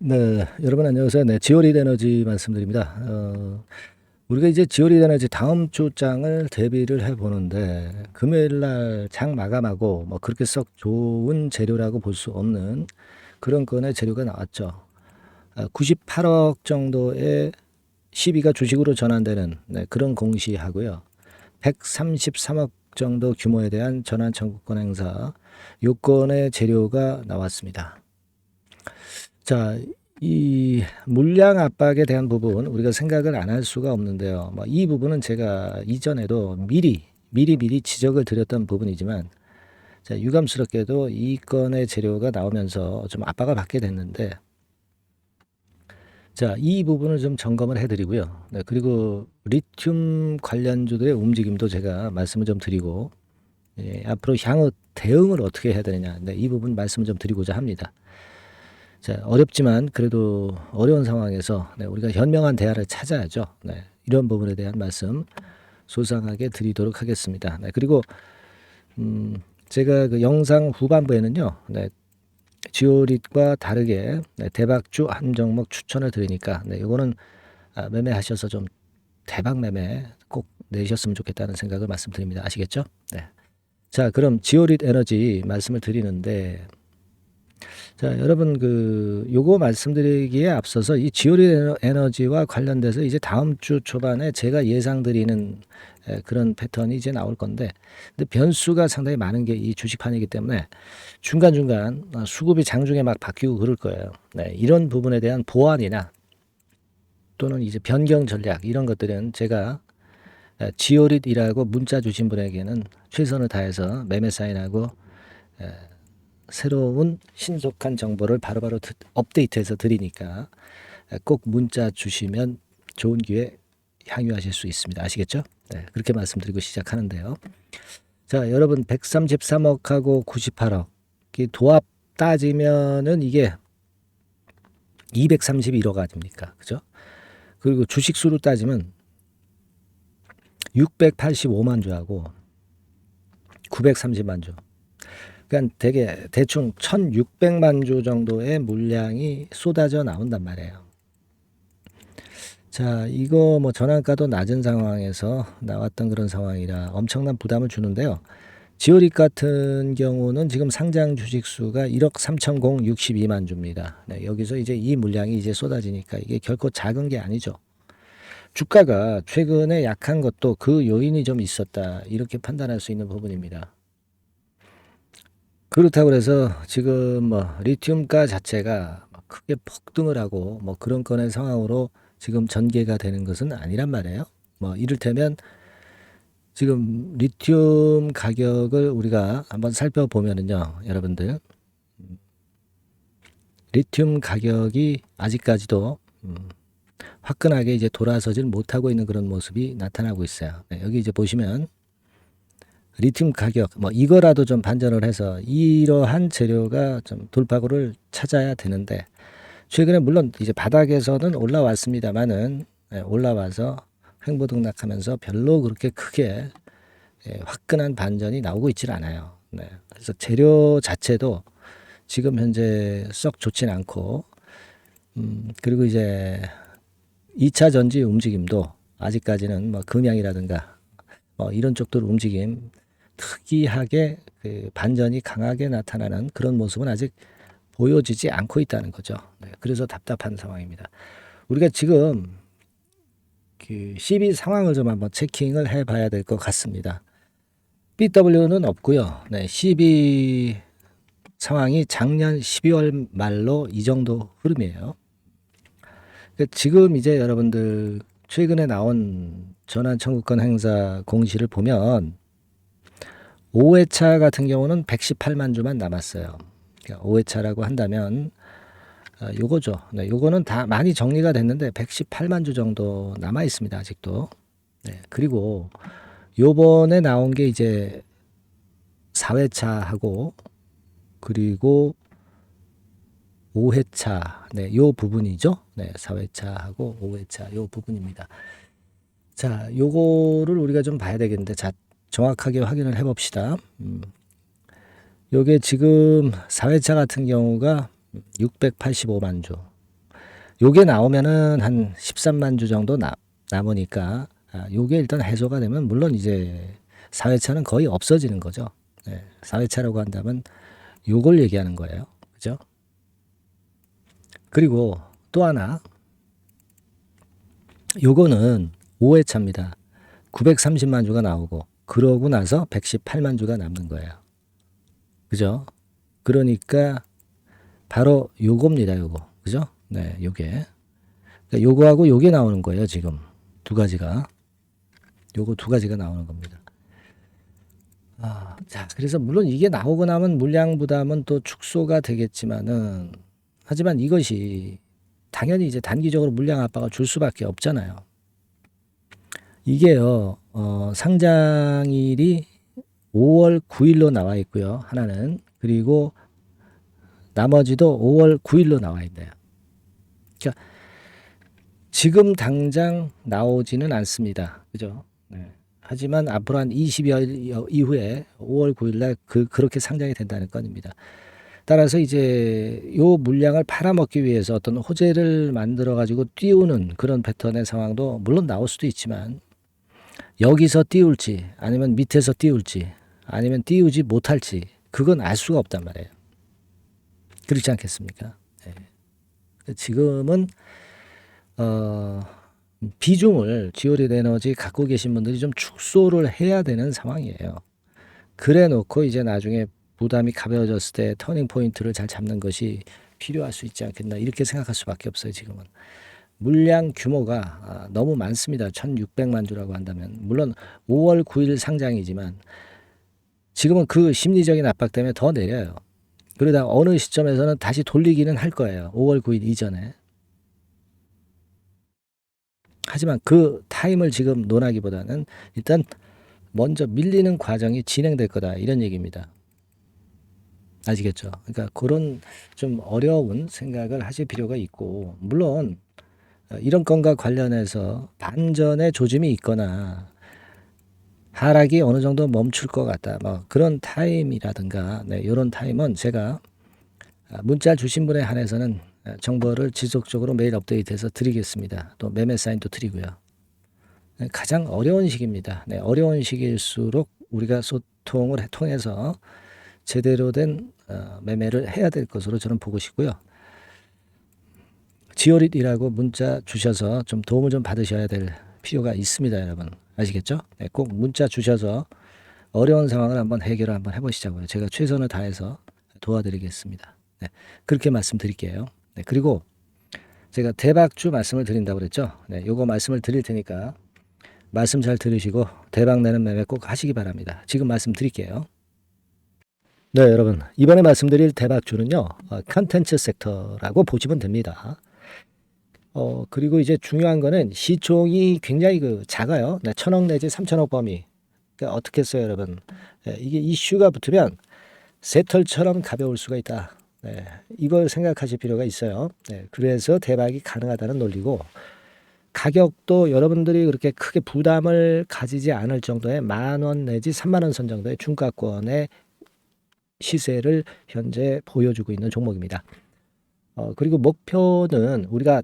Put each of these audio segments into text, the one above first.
네, 여러분 안녕하세요. 네, 지오릿 에너지 말씀드립니다. 우리가 이제 지오릿 에너지 다음 주 장을 대비를 해 보는데 금요일 날 장 마감하고 뭐 그렇게 썩 좋은 재료라고 볼 수 없는 그런 건의 재료가 나왔죠. 98억 정도의 시비가 주식으로 전환되는 그런 공시하고요. 133억 정도 규모에 대한 전환 청구권 행사 요건의 재료가 나왔습니다. 자, 이 물량 압박에 대한 부분 우리가 생각을 안 할 수가 없는데요. 뭐 이 부분은 제가 이전에도 미리 지적을 드렸던 부분이지만 자, 유감스럽게도 이 건의 재료가 나오면서 좀 압박을 받게 됐는데 자, 이 부분을 좀 점검을 해드리고요. 네, 그리고 리튬 관련주들의 움직임도 제가 말씀을 좀 드리고 앞으로 향후 대응을 어떻게 해야 되느냐 이 부분 말씀을 좀 드리고자 합니다. 자, 어렵지만 그래도 어려운 상황에서 우리가 현명한 대안을 찾아야죠. 이런 부분에 대한 말씀 소상하게 드리도록 하겠습니다. 그리고 제가 그 영상 후반부에는요. 지오릿과 다르게 대박주 한 종목 추천을 드리니까 이거는 매매하셔서 좀 대박 매매 꼭 내셨으면 좋겠다는 생각을 말씀드립니다. 아시겠죠? 네. 자, 그럼 지오릿 에너지 말씀을 드리는데 자, 여러분 요거 말씀드리기에 앞서서 이 지오릿 에너지와 관련돼서 이제 다음 주 초반에 제가 예상드리는 그런 패턴이 이제 나올 건데 근데 변수가 상당히 많은 게 이 주식판이기 때문에 중간중간 수급이 장중에 막 바뀌고 그럴 거예요. 이런 부분에 대한 보완이나 또는 이제 변경 전략 이런 것들은 제가 지오릿이라고 문자 주신 분에게는 최선을 다해서 매매 사인하고 새로운 신속한 정보를 바로바로 업데이트해서 드리니까 꼭 문자 주시면 좋은 기회 향유하실 수 있습니다. 아시겠죠? 네, 그렇게 말씀드리고 시작하는데요. 자, 여러분 133억하고 98억 이 도합 따지면은 이게 231억 아닙니까? 그죠? 그리고 주식 수로 따지면 685만 주하고 930만 주. 그러니까 대충 1600만 주 정도의 물량이 쏟아져 나온단 말이에요. 자, 이거 뭐 전환가도 낮은 상황에서 나왔던 그런 상황이라 엄청난 부담을 주는데요. 지오릿 같은 경우는 지금 상장 주식 수가 1억 3,062만 주입니다. 여기서 이제 이 물량이 이제 쏟아지니까 이게 결코 작은 게 아니죠. 주가가 최근에 약한 것도 그 요인이 좀 있었다. 이렇게 판단할 수 있는 부분입니다. 그렇다고 해서 지금 뭐 리튬가 자체가 크게 폭등을 하고 뭐 그런 건의 상황으로 지금 전개가 되는 것은 아니란 말이에요. 뭐 이를테면 지금 리튬 가격을 우리가 한번 살펴보면은요, 여러분들 리튬 가격이 아직까지도 화끈하게 이제 돌아서질 못하고 있는 그런 모습이 나타나고 있어요. 여기 이제 보시면 리튬 가격 뭐 이거라도 좀 반전을 해서 이러한 재료가 좀 돌파구를 찾아야 되는데 최근에 물론 이제 바닥에서는 올라왔습니다만은 올라와서 횡보등락하면서 별로 그렇게 크게 화끈한 반전이 나오고 있질 않아요. 그래서 재료 자체도 지금 현재 썩 좋진 않고 그리고 이제 2차 전지 움직임도 아직까지는 뭐 금양이라든가 이런 쪽들 움직임 특이하게 그 반전이 강하게 나타나는 그런 모습은 아직 보여지지 않고 있다는 거죠. 그래서 답답한 상황입니다. 우리가 지금 그 CB 상황을 좀 한번 체킹을 해봐야 될 것 같습니다. BW는 없고요. CB 상황이 작년 12월 말로 이 정도 흐름이에요. 지금 이제 여러분들 최근에 나온 전환 청구권 행사 공시를 보면 5회차 같은 경우는 118만 주만 남았어요. 그러니까 5회차라고 한다면 요거죠. 요거는 다 많이 정리가 됐는데 118만 주 정도 남아 있습니다. 아직도. 그리고 요번에 나온 게 이제 4회차하고 그리고 5회차 요 부분이죠. 4회차하고 5회차 요 부분입니다. 자, 요거를 우리가 좀 봐야 되겠는데 자, 정확하게 확인을 해 봅시다. 요게 지금 4회차 같은 경우가 685만 주. 요게 나오면은 한 13만 주 정도 남으니까 요게 일단 해소가 되면 물론 이제 4회차는 거의 없어지는 거죠. 4회차라고 한다면 요걸 얘기하는 거예요. 그죠? 그리고 또 하나 요거는 5회차입니다. 930만 주가 나오고 그러고 나서 118만 주가 남는 거예요. 그죠? 그러니까 바로 요겁니다. 요거. 그죠? 네, 요게. 그러니까 요거하고 요게 나오는 거예요. 지금 두 가지가. 요거 두 가지가 나오는 겁니다. 자, 그래서 물론 이게 나오고 나면 물량 부담은 또 축소가 되겠지만은 하지만 이것이 당연히 이제 단기적으로 물량 압박을 줄 수밖에 없잖아요. 이게요, 상장일이 5월 9일로 나와 있고요. 하나는. 그리고 나머지도 5월 9일로 나와 있네요. 그러니까 지금 당장 나오지는 않습니다. 그죠? 네. 하지만 앞으로 한 20여일 이후에 5월 9일날 그렇게 상장이 된다는 건입니다. 따라서 이제 요 물량을 팔아먹기 위해서 어떤 호재를 만들어 가지고 띄우는 그런 패턴의 상황도 물론 나올 수도 있지만 여기서 띄울지 아니면 밑에서 띄울지 아니면 띄우지 못할지 그건 알 수가 없단 말이에요. 그렇지 않겠습니까? 네. 지금은 비중을 지오릿 에너지 갖고 계신 분들이 좀 축소를 해야 되는 상황이에요. 그래 놓고 이제 나중에 부담이 가벼워졌을 때 터닝 포인트를 잘 잡는 것이 필요할 수 있지 않겠나 이렇게 생각할 수밖에 없어요. 지금은 물량 규모가 너무 많습니다. 1600만 주라고 한다면 물론 5월 9일 상장이지만 지금은 그 심리적인 압박 때문에 더 내려요. 그러다 어느 시점에서는 다시 돌리기는 할 거예요. 5월 9일 이전에. 하지만 그 타임을 지금 논하기보다는 일단 먼저 밀리는 과정이 진행될 거다 이런 얘기입니다. 아시겠죠? 그러니까 그런 좀 어려운 생각을 하실 필요가 있고 물론 이런 건과 관련해서 반전의 조짐이 있거나 하락이 어느 정도 멈출 것 같다. 뭐 그런 타임이라든가 이런 타임은 제가 문자 주신 분에 한해서는 정보를 지속적으로 매일 업데이트해서 드리겠습니다. 또 매매 사인도 드리고요. 가장 어려운 시기입니다. 어려운 시기일수록 우리가 소통을 통해서 제대로 된 매매를 해야 될 것으로 저는 보고 싶고요. 지오릿이라고 문자 주셔서 좀 도움을 좀 받으셔야 될 필요가 있습니다. 여러분 아시겠죠? 꼭 문자 주셔서 어려운 상황을 한번 해결을 한번 해보시자고요. 제가 최선을 다해서 도와드리겠습니다. 그렇게 말씀드릴게요. 그리고 제가 대박주 말씀을 드린다고 그랬죠. 요거 말씀을 드릴 테니까 말씀 잘 들으시고 대박 내는 매매 꼭 하시기 바랍니다. 지금 말씀드릴게요. 네, 여러분 이번에 말씀드릴 대박주는요. 컨텐츠 섹터라고 보시면 됩니다. 그리고 이제 중요한 거는 시총이 굉장히 작아요. 1,000억 내지 3,000억 범위. 그러니까 어떻게 했어요, 여러분? 이게 이슈가 붙으면 새털처럼 가벼울 수가 있다. 이걸 생각하실 필요가 있어요. 그래서 대박이 가능하다는 논리고 가격도 여러분들이 그렇게 크게 부담을 가지지 않을 정도의 10,000원 내지 30,000원 선 정도의 중가권의 시세를 현재 보여주고 있는 종목입니다. 그리고 목표는 우리가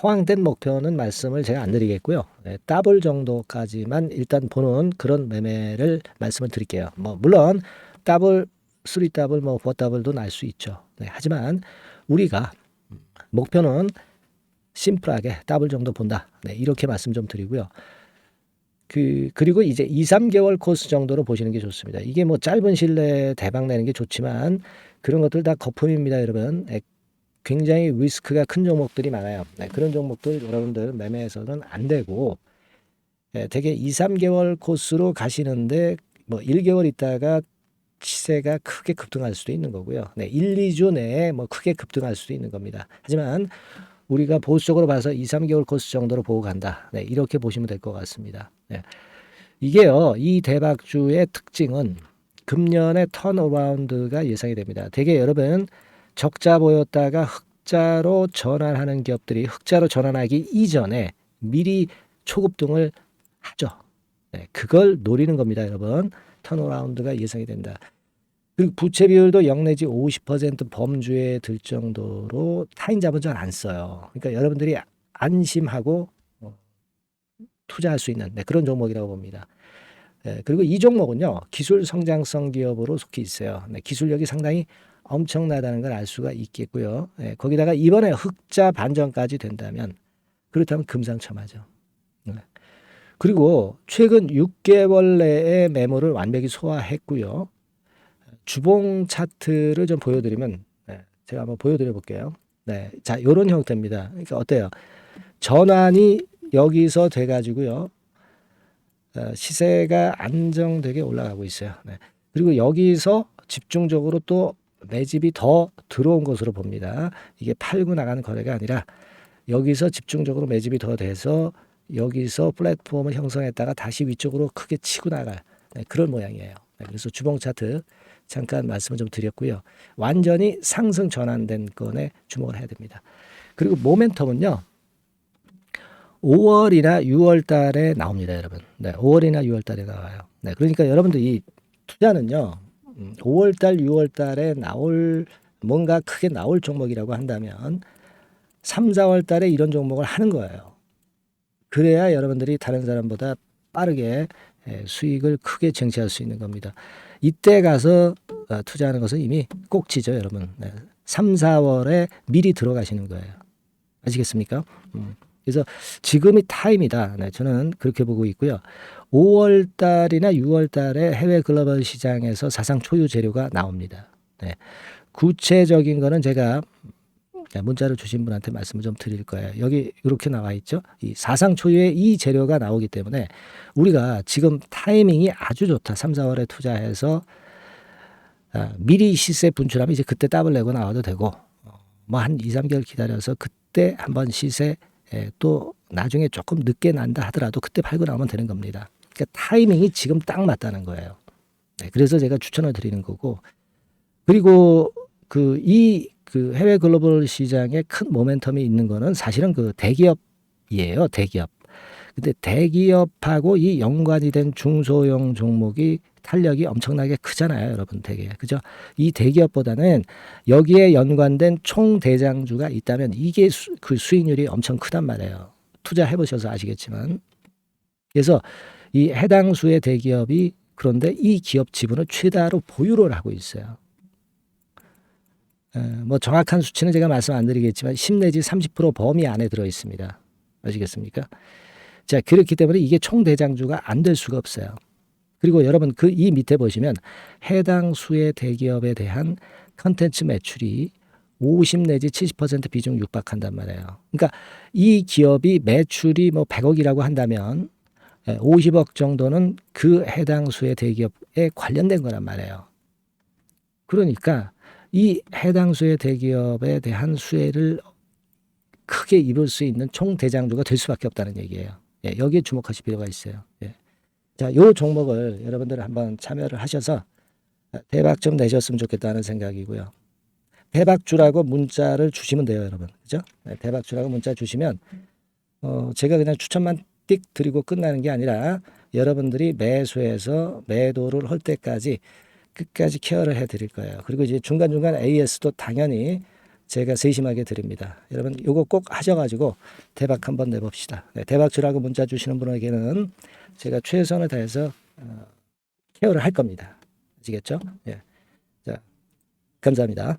허황된 목표는 말씀을 제가 안 드리겠고요. 더블 정도까지만 일단 보는 그런 매매를 말씀을 드릴게요. 물론 더블, 3더블, 4더블도 날 수 있죠. 하지만 우리가 목표는 심플하게 더블 정도 본다. 이렇게 말씀 좀 드리고요. 그리고 이제 2, 3개월 코스 정도로 보시는 게 좋습니다. 이게 짧은 시일 내에 대박 내는 게 좋지만 그런 것들 다 거품입니다, 여러분. 굉장히 리스크가 큰 종목들이 많아요. 그런 종목들 여러분들 매매해서는 안 되고 되게 2, 3개월 코스로 가시는데 1개월 있다가 시세가 크게 급등할 수도 있는 거고요. 1, 2주 내에 크게 급등할 수도 있는 겁니다. 하지만 우리가 보수적으로 봐서 2, 3개월 코스 정도로 보고 간다. 이렇게 보시면 될 것 같습니다. 이게요, 이 대박주의 특징은 금년의 턴어라운드가 예상이 됩니다. 되게 여러분 적자 보였다가 흑자로 전환하는 기업들이 흑자로 전환하기 이전에 미리 초급등을 하죠. 그걸 노리는 겁니다, 여러분. 턴어라운드가 예상이 된다. 그리고 부채 비율도 0 내지 50% 범주에 들 정도로 타인자본 잘 안 써요. 그러니까 여러분들이 안심하고 투자할 수 있는 그런 종목이라고 봅니다. 그리고 이 종목은요, 기술 성장성 기업으로 속해 있어요. 기술력이 상당히 엄청나다는 걸 알 수가 있겠고요. 거기다가 이번에 흑자 반전까지 된다면, 그렇다면 금상첨화죠. 그리고 최근 6개월 내에 매물을 완벽히 소화했고요. 주봉 차트를 좀 보여드리면, 제가 한번 보여드려 볼게요. 자, 이런 형태입니다. 그러니까 어때요? 전환이 여기서 돼가지고요. 시세가 안정되게 올라가고 있어요. 그리고 여기서 집중적으로 또 매집이 더 들어온 것으로 봅니다. 이게 팔고 나가는 거래가 아니라 여기서 집중적으로 매집이 더 돼서 여기서 플랫폼을 형성했다가 다시 위쪽으로 크게 치고 나갈 그런 모양이에요. 그래서 주봉 차트 잠깐 말씀을 좀 드렸고요. 완전히 상승 전환된 건에 주목을 해야 됩니다. 그리고 모멘텀은요. 5월이나 6월 달에 나옵니다, 여러분. 5월이나 6월 달에 나와요. 그러니까 여러분들 이 투자는요. 5월 달, 6월 달에 뭔가 크게 나올 종목이라고 한다면 3, 4월 달에 이런 종목을 하는 거예요. 그래야 여러분들이 다른 사람보다 빠르게 수익을 크게 쟁취할 수 있는 겁니다. 이때 가서 투자하는 것은 이미 꼭지죠, 여러분. 3, 4월에 미리 들어가시는 거예요. 아시겠습니까? 그래서 지금이 타임이다. 저는 그렇게 보고 있고요. 5월 달이나 6월 달에 해외 글로벌 시장에서 사상 초유 재료가 나옵니다. 구체적인 거는 제가 문자를 주신 분한테 말씀을 좀 드릴 거예요. 여기 이렇게 나와 있죠. 이 사상 초유의 이 재료가 나오기 때문에 우리가 지금 타이밍이 아주 좋다. 3, 4월에 투자해서 미리 시세 분출하면 이제 그때 더블 내고 나와도 되고 뭐 한 2, 3개월 기다려서 그때 한번 시세 또 나중에 조금 늦게 난다 하더라도 그때 팔고 나오면 되는 겁니다. 그러니까 타이밍이 지금 딱 맞다는 거예요. 그래서 제가 추천을 드리는 거고, 그리고 그 해외 글로벌 시장에 큰 모멘텀이 있는 거는 사실은 그 대기업이에요. 대기업. 근데 대기업하고 이 연관이 된 중소형 종목이 탄력이 엄청나게 크잖아요, 여러분. 되게 그죠? 이 대기업보다는 여기에 연관된 총대장주가 있다면 이게 그 수익률이 엄청 크단 말이에요. 투자해 보셔서 아시겠지만. 그래서 이 해당 수의 대기업이 그런데 이 기업 지분을 최다로 보유를 하고 있어요. 뭐 정확한 수치는 제가 말씀 안 드리겠지만 10 내지 30% 범위 안에 들어 있습니다. 아시겠습니까? 자, 그렇기 때문에 이게 총대장주가 안 될 수가 없어요. 그리고 여러분 이 밑에 보시면 해당 수의 대기업에 대한 컨텐츠 매출이 50 내지 70% 비중 육박한단 말이에요. 그러니까 이 기업이 매출이 뭐 100억이라고 한다면 50억 정도는 그 해당 수의 대기업에 관련된 거란 말이에요. 그러니까 이 해당 수의 대기업에 대한 수혜를 크게 입을 수 있는 총대장주가 될 수밖에 없다는 얘기예요. 여기에 주목하실 필요가 있어요. 자, 요 종목을 여러분들 한번 참여를 하셔서 대박 좀 내셨으면 좋겠다는 생각이고요. 대박주라고 문자를 주시면 돼요, 여러분. 그죠? 대박주라고 문자 주시면 제가 그냥 추천만 띡 드리고 끝나는 게 아니라 여러분들이 매수해서 매도를 할 때까지 끝까지 케어를 해 드릴 거예요. 그리고 이제 중간중간 AS도 당연히 제가 세심하게 드립니다. 여러분 요거 꼭 하셔가지고 대박 한번 내봅시다. 대박주라고 문자 주시는 분에게는 제가 최선을 다해서 케어를 할 겁니다. 아시겠죠? 자, 감사합니다.